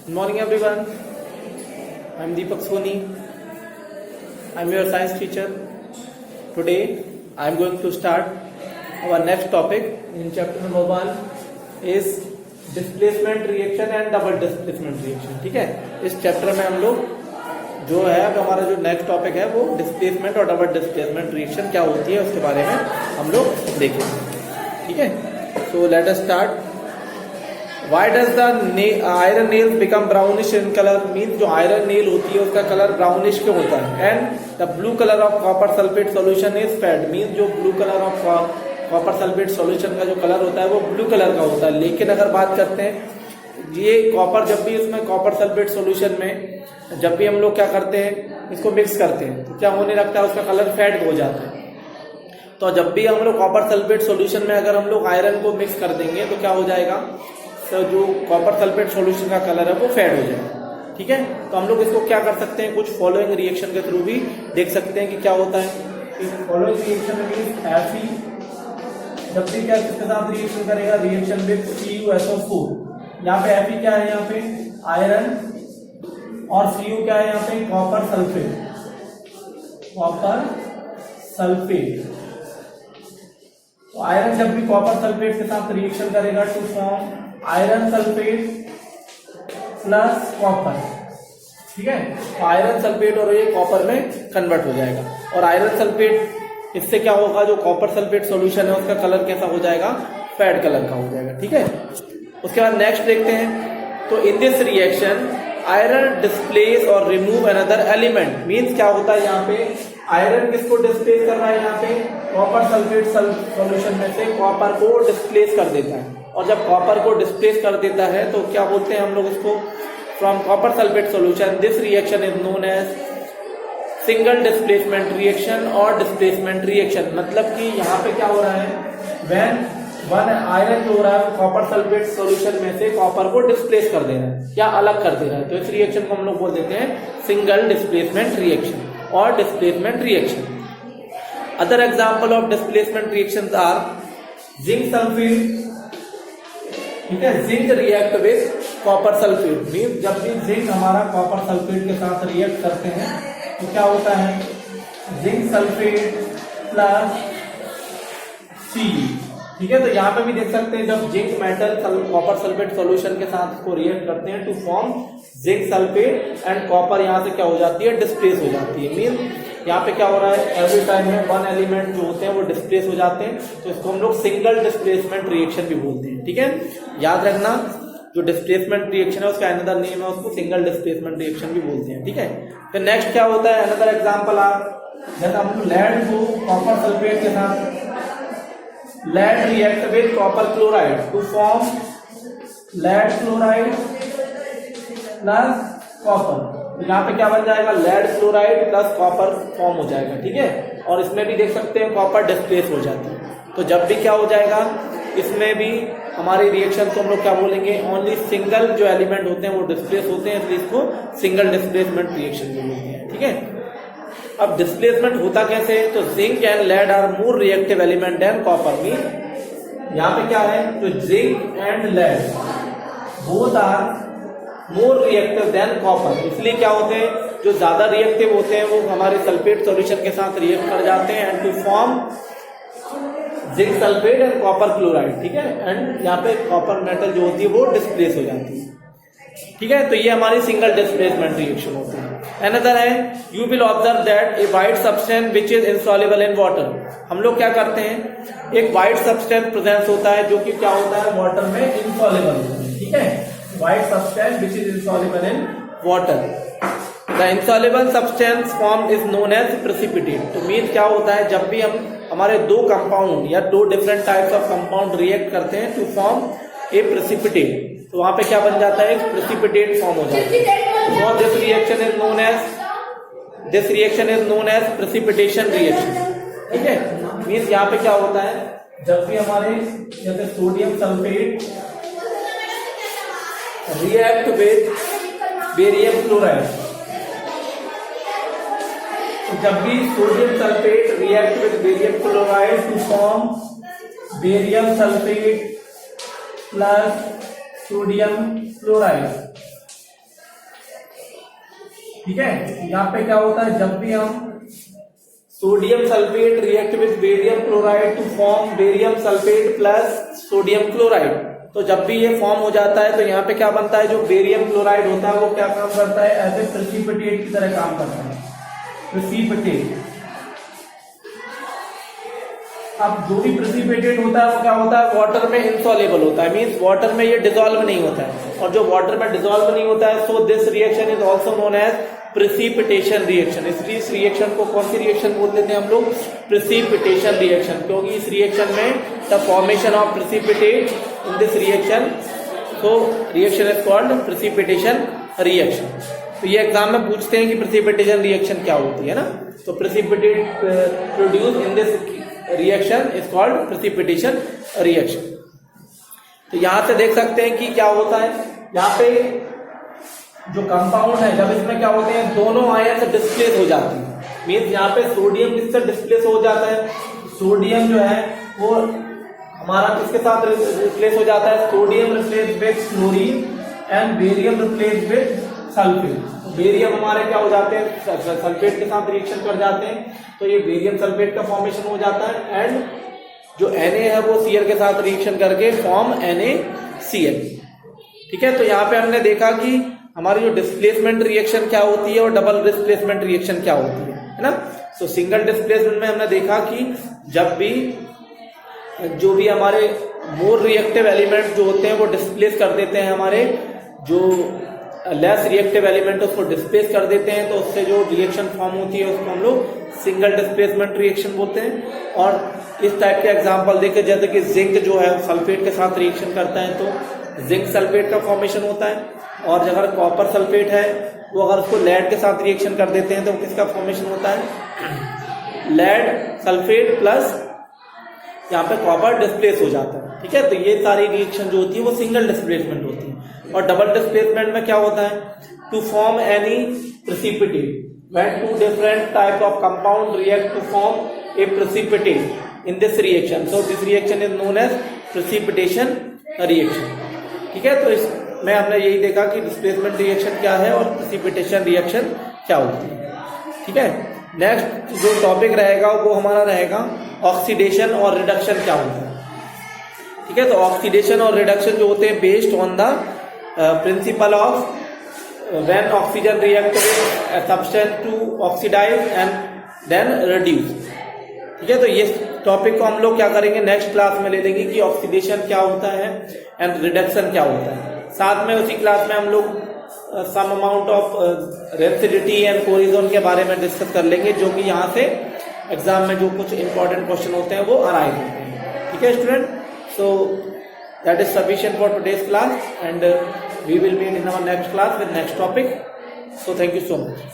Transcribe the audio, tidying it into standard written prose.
Good morning everyone. I am Deepak Soni. I am your science teacher. Today I am going to start our next topic in chapter number 1 is displacement reaction and double displacement reaction. ठीक है, इस chapter में हम लोग जो है अब हमारा जो नेक्स्ट टॉपिक है वो डिस्प्लेसमेंट और डबल डिस्प्लेसमेंट रिएक्शन क्या होती है उसके बारे में हम लोग देखेंगे. ठीक है, so let us start. Why does the iron nails become brownish in color? Means जो आयरन नेल होती है उसका कलर ब्राउनिश क्यों होता है. And the blue colour of copper sulphate solution is fade. Means जो blue colour of copper sulphate solution का जो कलर होता है वो ब्लू कलर का होता है. लेकिन अगर बात करते हैं ये कॉपर, जब भी इसमें कॉपर सल्फेट सॉल्यूशन में जब भी हम लोग क्या करते हैं इसको मिक्स करते हैं तो क्या होने लगता है उसका कलर फेड हो जाता है. तो जब भी हम लोग कॉपर सल्फेट सॉल्यूशन में अगर हम लोग आयरन को मिक्स कर देंगे तो क्या हो जाएगा, तो जो कॉपर सल्फेट सॉल्यूशन का कलर है वो फेड हो जाएगा. ठीक है, तो हम लोग इसको क्या कर सकते हैं, कुछ फॉलोइंग रिएक्शन के थ्रू भी देख सकते हैं कि क्या होता है. फॉलोइंग रिएक्शन मींस Fe जब भी क्या किसके साथ रिएक्शन करेगा, रिएक्शन विद CuSO4. यहाँ पे Fe क्या है, यहाँ पे आयरन और Cu क्या है, यहाँ पे कॉपर सल्फेट. कॉपर सल्फेट, तो आयरन जब भी कॉपर सल्फेट के साथ रिएक्शन करेगा to form iron sulphate plus copper. ठीक है, तो आयरन सल्फेट और ये कॉपर में कन्वर्ट हो जाएगा. और आयरन सल्फेट इससे क्या होगा, जो कॉपर सल्फेट सॉल्यूशन है उसका कलर कैसा हो जाएगा, फेड कलर का हो जाएगा. ठीक है, उसके बाद नेक्स्ट देखते हैं. तो इन दिस रिएक्शन आयरन डिस्प्लेस और रिमूव अनदर एलिमेंट. मींस क्या होता है, यहाँ पे आयरन किसको डिस्प्लेस कर रहा है, यहाँ पे कॉपर सल्फेट सॉल्यूशन में से कॉपर को डिस्प्लेस कर देता है. और जब कॉपर को डिस्प्लेस कर देता है तो क्या बोलते हैं हम लोग इसको, from copper sulphate solution this reaction is known as single displacement reaction और डिस्प्लेसमेंट रिएक्शन. मतलब कि यहाँ पे क्या हो रहा है, व्हेन वन आयरन जो हो रहा है कॉपर सल्फेट सॉल्यूशन में से कॉपर को डिस्प्लेस कर दे रहा है या अलग कर दे रहा है, तो इस रिएक्शन को हम लोग बोल देते हैं सिंगल डिस्प्लेसमेंट रिएक्शन और displacement reaction. Other example of displacement reactions are zinc sulphate. ठीक है, zinc react with copper sulphate. Mean जब भी जिंक हमारा कॉपर सल्फेट के साथ रिएक्ट करते हैं तो क्या होता है, जिंक सल्फेट प्लस सी. ठीक है, तो यहाँ पे भी देख सकते हैं जब zinc metal copper sulphate solution के साथ इसको रिएक्ट करते हैं to form zinc sulphate and copper यहाँ से क्या हो जाती है, डिस्प्लेस हो जाती है. मीन यहाँ पे क्या हो रहा है, एवरी टाइम में वन एलिमेंट जो होते हैं वो डिस्प्लेस हो जाते हैं, तो इसको हम लोग सिंगल डिस्प्लेसमेंट रिएक्शन भी बोलते हैं. ठीक है, याद रखना जो डिस्प्लेसमेंट रिएक्शन है उसका अनदर नेम है, उसको सिंगल डिस्प्लेसमेंट रिएक्शन भी बोलते हैं. ठीक है, फिर नेक्स्ट क्या होता है, अनदर एग्जांपल आर जैसे हम लेड को कॉपर सल्फेट के साथ lead react with copper chloride to form lead chloride plus copper. तो यहाँ पे क्या बन जाएगा, lead chloride plus copper form हो जाएगा. ठीक है, और इसमें भी देख सकते हैं कॉपर डिस्प्लेस हो जाती है. तो जब भी क्या हो जाएगा, इसमें भी हमारी रिएक्शन को हम लोग क्या बोलेंगे, ओनली सिंगल जो एलिमेंट होते हैं वो डिस्प्लेस होते हैं, इसलिए इसको सिंगल डिस्प्लेसमेंट रिएक्शन बोलते हैं. ठीक है, अब डिस्प्लेसमेंट होता कैसे है, तो zinc and lead are more reactive element than copper. Mean यहाँ पे क्या है, तो zinc and lead both are more reactive than copper. इसलिए क्या होते हैं, जो ज्यादा रिएक्टिव होते हैं वो हमारे सल्फेट सॉल्यूशन के साथ रिएक्ट कर जाते हैं and to form zinc sulphate and copper chloride. ठीक है, एंड यहाँ पे कॉपर मेटल जो होती है वो डिस्प्लेस हो जाती है. ठीक है, तो ये हमारी सिंगल डिस्प्लेसमेंट रिएक्शन होती है. अनदर है, you will observe that a white substance which is insoluble in water. हम लोग क्या करते हैं, एक व्हाइट सब्सटेंस प्रेजेंस होता है जो कि क्या होता है, वाटर में इनसॉल्युबल होता है. ठीक है, white substance which is insoluble in water. The insoluble substance form is known as precipitate. तो मीन क्या होता है, जब भी हम हमारे दो कंपाउंड या दो different types of compound react करते हैं टू फॉर्म ए प्रेसिपिटेट, तो वहां पे क्या बन जाता है, प्रेसिपिटेट फॉर्म हो जाता है. और this reaction is known as precipitation reaction. ठीक है, मीन्स यहाँ पे क्या होता है, जब भी हमारे जैसे sodium sulphate react with barium chloride, तो जब भी sodium sulphate react with barium chloride to form barium sulphate plus sodium chloride, ठीक है, यहाँ पे क्या होता है, जब भी हम sodium sulphate react with barium chloride to form barium sulphate plus sodium chloride, तो जब भी ये फॉर्म हो जाता है तो यहाँ पे क्या बनता है, जो बेरियम क्लोराइड होता है वो क्या काम करता है, एज ए प्रेसिपिटेट की तरह काम करता है, प्रेसिपिटेट। अब जो भी प्रेसिपिटेट होता है वो क्या होता है, वाटर में इनसॉल्युबल होता है, मींस वाटर में ये डिसॉल्व नहीं होता है, और जो वाटर में डिसॉल्व नहीं होता है, so this reaction is also known as precipitation reaction. इसलिए इस रिएक्शन को कौन सी रिएक्शन बोल देते हैं हम लोग, प्रेसिपिटेशन रिएक्शन, क्योंकि इस रिएक्शन में the formation of precipitate in this reaction, तो reaction is called precipitation reaction. तो ये एग्जाम में पूछते हैं कि प्रेसिपिटेशन रिएक्शन क्या होती है ना, तो precipitate produce in this reaction is called precipitation reaction. तो यहां से देख सकते हैं कि क्या होता है, यहाँ पे जो कंपाउंड है, जब इसमें क्या होते हैं, दोनों आयन डिस्प्लेस हो जाते हैं, मीन्स यहाँ पे सोडियम किससे डिस्प्लेस हो जाता है, सोडियम जो है वो हमारा किसके साथ रिप्लेस हो जाता है, sodium replace with chlorine and barium replace with sulphate. Barium हमारे क्या हो जाते हैं, सल्फेट के साथ रिएक्शन कर जाते हैं, तो ये बेरियम सल्फेट का फॉर्मेशन हो जाता है, एंड जो Na है वो Cl के साथ रिएक्शन करके फॉर्म NaCl। ठीक है, तो यहाँ पे हमने देखा कि हमारी जो डिस्प्लेसमेंट रिएक्शन क्या होती है और डबल डिस्प्लेसमेंट रिएक्शन क्या होती है ना। तो सिंगल डिस्प्लेसमेंट में हमने देखा कि जब भी जो भी हमारे मोर रिएक्टिव एलिमेंट जो होते हैं वो डिस्प्लेस कर देते हैं, हमारे जो लेस रिएक्टिव एलिमेंट उसको डिस्प्लेस कर देते हैं, तो उससे जो रिएक्शन फॉर्म होती है उसको हम लोग सिंगल डिस्प्लेसमेंट रिएक्शन बोलते हैं। और इस टाइप के एग्जांपल देखे, जैसे कि जिंक जो है सल्फेट के साथ रिएक्शन करता है तो जिंक सल्फेट का फॉर्मेशन होता है, और अगर कॉपर सल्फेट है वो अगर उसको लेड के साथ रिएक्शन कर देते हैं तो किसका फॉर्मेशन होता है, लेड सल्फेट प्लस यहाँ पे कॉपर डिस्प्लेस हो जाता है। ठीक है, तो ये सारी रिएक्शन जो होती है वो सिंगल डिस्प्लेसमेंट होती है। और डबल डिस्प्लेसमेंट में क्या होता है, to form any precipitate when two different type of compound react to form a precipitate in this reaction, so this reaction is known as precipitation reaction। ठीक है, तो इसमें हमने यही देखा कि डिस्प्लेसमेंट रिएक्शन क्या है और प्रेसिपिटेशन रिएक्शन क्या होती है। ठीक है, नेक्स्ट जो टॉपिक रहेगा वो हमारा रहेगा ऑक्सीडेशन और रिडक्शन क्या होता है। ठीक है, तो ऑक्सीडेशन और रिडक्शन जो होते हैं based on the principle of when oxygen react with a substance to oxidize and then reduce। ठीक है, तो ये टॉपिक को हम लोग क्या करेंगे, नेक्स्ट क्लास में ले लेंगे कि ऑक्सीडेशन क्या होता है एंड रिडक्शन क्या होता है। साथ में उसी क्लास में हम लोग some amount of rancidity and corrosion के बारे में डिस्कस कर लेंगे, जो कि यहाँ से एग्जाम में जो कुछ इंपॉर्टेंट क्वेश्चन होते हैं वो अराइज होते हैं। ठीक है student, so that is sufficient for today's class, and we will meet in our next class with next topic. So thank you so much.